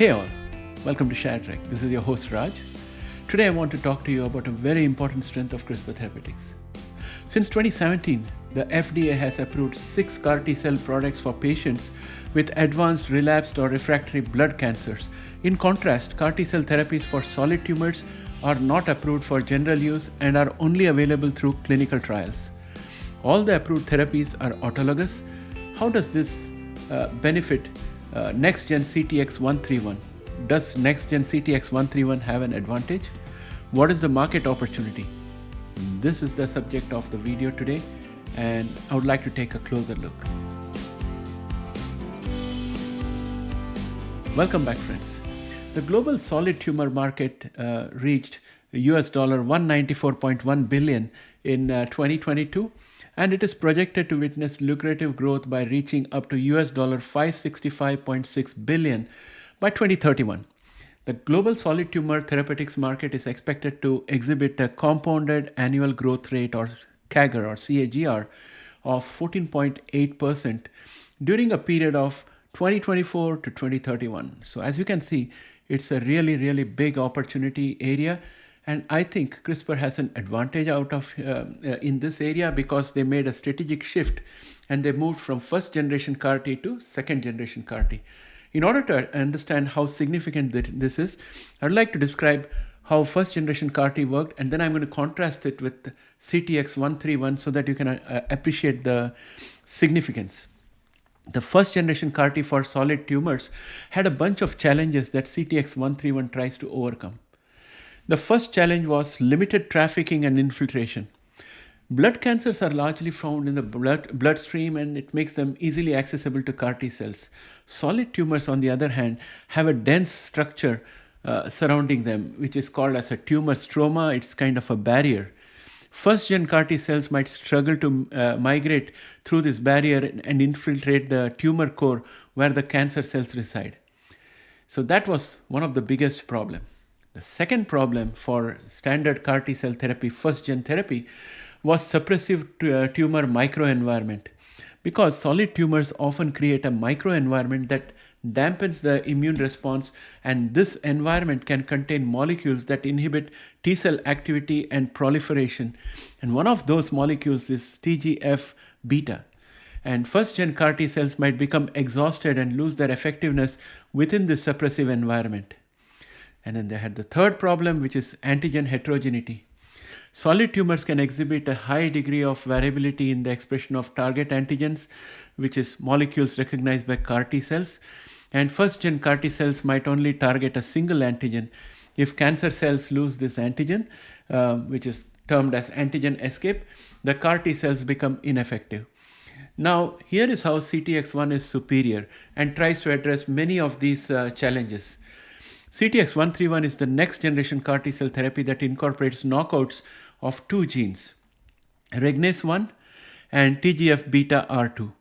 Hey all, welcome to ShareTreck. This is your host Raj. Today I want to talk to you about a very important strength of Crispr Therapeutics. Since 2017, the FDA has approved 6 CAR T-cell products for patients with advanced relapsed or refractory blood cancers. In contrast, CAR T-cell therapies for solid tumors are not approved for general use and are only available through clinical trials. All the approved therapies are autologous. How does this benefit next-gen CTX-131? Does next-gen CTX-131 have an advantage? What is the market opportunity? This is the subject of the video today, and I would like to take a closer look. Welcome back, friends. The global solid tumor market reached US $194.1 billion in 2022, and it is projected to witness lucrative growth by reaching up to US $565.6 billion by 2031. The global solid tumor therapeutics market is expected to exhibit a compounded annual growth rate, or CAGR or CAGR, of 14.8% during a period of 2024 to 2031. So as you can see, it's a really big opportunity area. And I think Crispr has an advantage out of in this area because they made a strategic shift and they moved from first generation CAR T to second generation CAR T. In order to understand how significant this is, I'd like to describe how first generation CAR T worked, and then I'm going to contrast it with CTX-131 so that you can appreciate the significance. The first generation CAR T for solid tumors had a bunch of challenges that CTX-131 tries to overcome. The first challenge was limited trafficking and infiltration. Blood cancers are largely found in the bloodstream, and it makes them easily accessible to CAR T cells. Solid tumors, on the other hand, have a dense structure surrounding them, which is called as a tumor stroma. It's kind of a barrier. First-gen CAR T cells might struggle to migrate through this barrier and infiltrate the tumor core where the cancer cells reside. So that was one of the biggest problems. The second problem for standard CAR T cell therapy, first-gen therapy, was suppressive tumor microenvironment. Because solid tumors often create a microenvironment that dampens the immune response, and this environment can contain molecules that inhibit T-cell activity and proliferation. And one of those molecules is TGF Beta. And first-gen CAR T cells might become exhausted and lose their effectiveness within this suppressive environment. And then they had the third problem, which is antigen heterogeneity. Solid tumors can exhibit a high degree of variability in the expression of target antigens, which is molecules recognized by CAR T cells. And first-gen CAR T cells might only target a single antigen. If cancer cells lose this antigen, which is termed as antigen escape, the CAR T cells become ineffective. Now, here is how CTX1 is superior and tries to address many of these challenges. CTX-131 is the next generation CAR T-cell therapy that incorporates knockouts of 2 genes, Regens One and TGF Beta R2.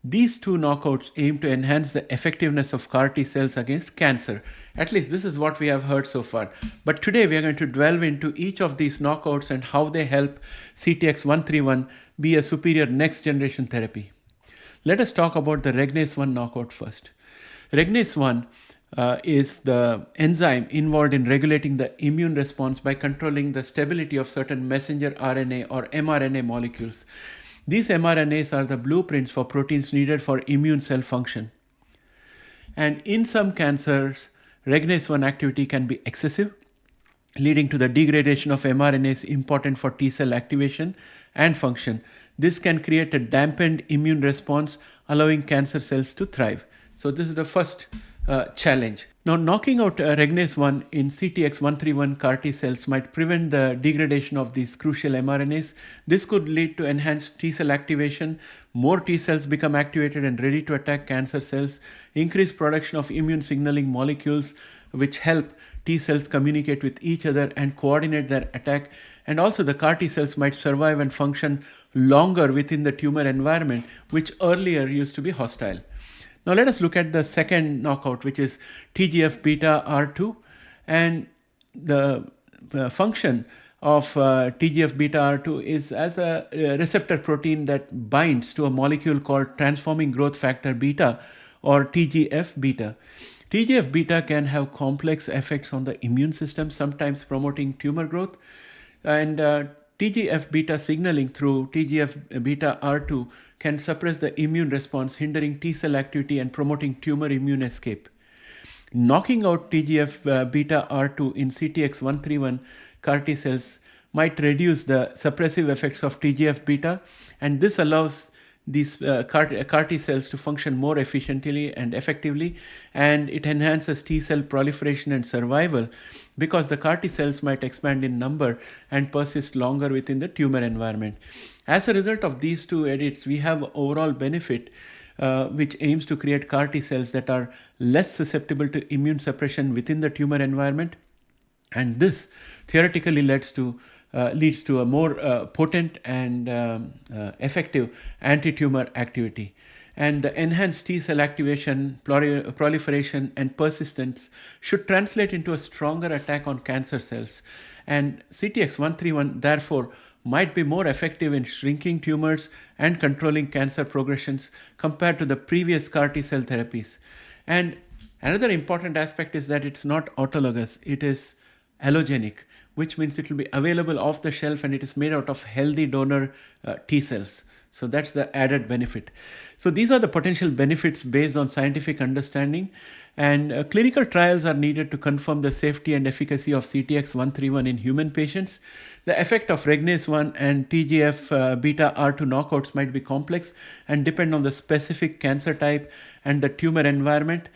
These 2 knockouts aim to enhance the effectiveness of CAR T cells against cancer. At least this is what we have heard so far. But today we are going to delve into each of these knockouts and how they help CTX-131 be a superior next generation therapy. Let us talk about the Regens One knockout first. Regens One is the enzyme involved in regulating the immune response by controlling the stability of certain messenger RNA or mRNA molecules. These mRNAs are the blueprints for proteins needed for immune cell function. And in some cancers, Regens One activity can be excessive, leading to the degradation of mRNAs important for T-cell activation and function. This can create a dampened immune response, allowing cancer cells to thrive. So this is the first challenge. Now, knocking out Regens One in CTX-131 CAR T cells might prevent the degradation of these crucial mRNAs. This could lead to enhanced T-cell activation. More T cells become activated and ready to attack cancer cells. Increased production of immune signaling molecules, which help T cells communicate with each other and coordinate their attack. And also the CAR T cells might survive and function longer within the tumor environment, which earlier used to be hostile. Now let us look at the second knockout, which is TGF Beta R2. And the function of TGF Beta R2 is as a receptor protein that binds to a molecule called transforming growth factor beta, or TGF beta. TGF beta can have complex effects on the immune system, sometimes promoting tumor growth. And TGF beta signaling through TGF Beta R2 can suppress the immune response, hindering T-cell activity and promoting tumor immune escape. Knocking out TGF Beta R2 in CTX-131 CAR T cells might reduce the suppressive effects of TGF beta, and this allows these CAR T cells to function more efficiently and effectively, and it enhances T cell proliferation and survival because the CAR T cells might expand in number and persist longer within the tumor environment. As a result of these two edits, we have overall benefit which aims to create CAR T cells that are less susceptible to immune suppression within the tumor environment, and this theoretically leads to a more potent and effective anti-tumor activity. And the enhanced T-cell activation, proliferation, and persistence should translate into a stronger attack on cancer cells. And CTX-131, therefore, might be more effective in shrinking tumors and controlling cancer progressions compared to the previous CAR T-cell therapies. And another important aspect is that it's not autologous, it is allogenic, which means it will be available off the shelf and it is made out of healthy donor T cells. So that's the added benefit. So these are the potential benefits based on scientific understanding, and clinical trials are needed to confirm the safety and efficacy of CTX-131 in human patients. The effect of Regens One and TGF Beta R2 knockouts might be complex and depend on the specific cancer type and the tumor environment.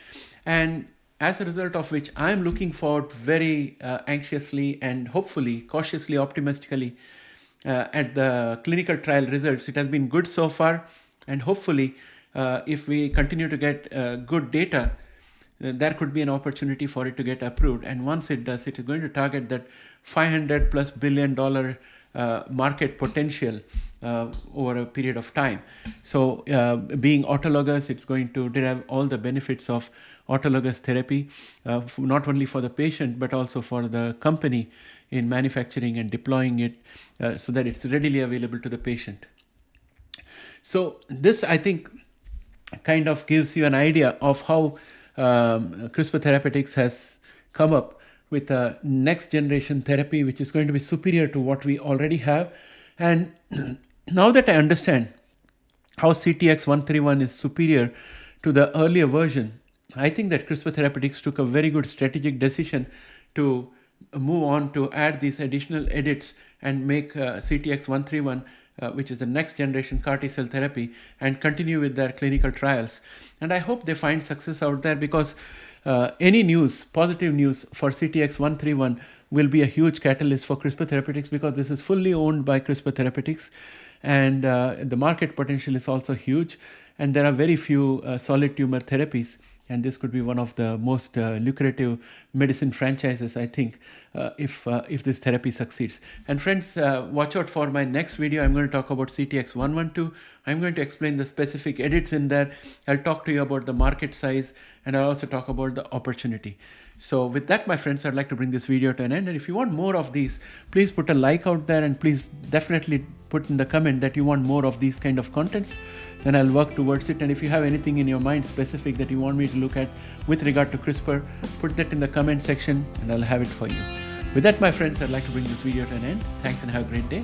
And as a result of which, I am looking forward very anxiously and hopefully cautiously optimistically at the clinical trial results. It has been good so far, and hopefully if we continue to get good data, there could be an opportunity for it to get approved. And once it does, it is going to target that $500+ billion market potential over a period of time. So being autologous, it's going to derive all the benefits of autologous therapy, not only for the patient, but also for the company in manufacturing and deploying it so that it's readily available to the patient. So this, I think, kind of gives you an idea of how Crispr Therapeutics has come up with a next generation therapy which is going to be superior to what we already have. And now that I understand how CTX-131 is superior to the earlier version, I think that Crispr Therapeutics took a very good strategic decision to move on to add these additional edits and make CTX-131 which is the next generation CAR T-cell therapy, and continue with their clinical trials. And I hope they find success out there, because any news, positive news for CTX-131 will be a huge catalyst for Crispr Therapeutics, because this is fully owned by Crispr Therapeutics, and the market potential is also huge, and there are very few solid tumor therapies. And this could be one of the most lucrative medicine franchises, I think, if this therapy succeeds. And friends, watch out for my next video. I'm going to talk about CTX-112. I'm going to explain the specific edits in there. I'll talk to you about the market size, and I'll also talk about the opportunity. So with that, my friends, I'd like to bring this video to an end. And if you want more of these, please put a like out there, and please definitely put in the comment that you want more of these kind of contents. Then I'll work towards it. And if you have anything in your mind specific that you want me to look at with regard to CRISPR, put that in the comment section and I'll have it for you. With that, my friends, I'd like to bring this video to an end. Thanks and have a great day.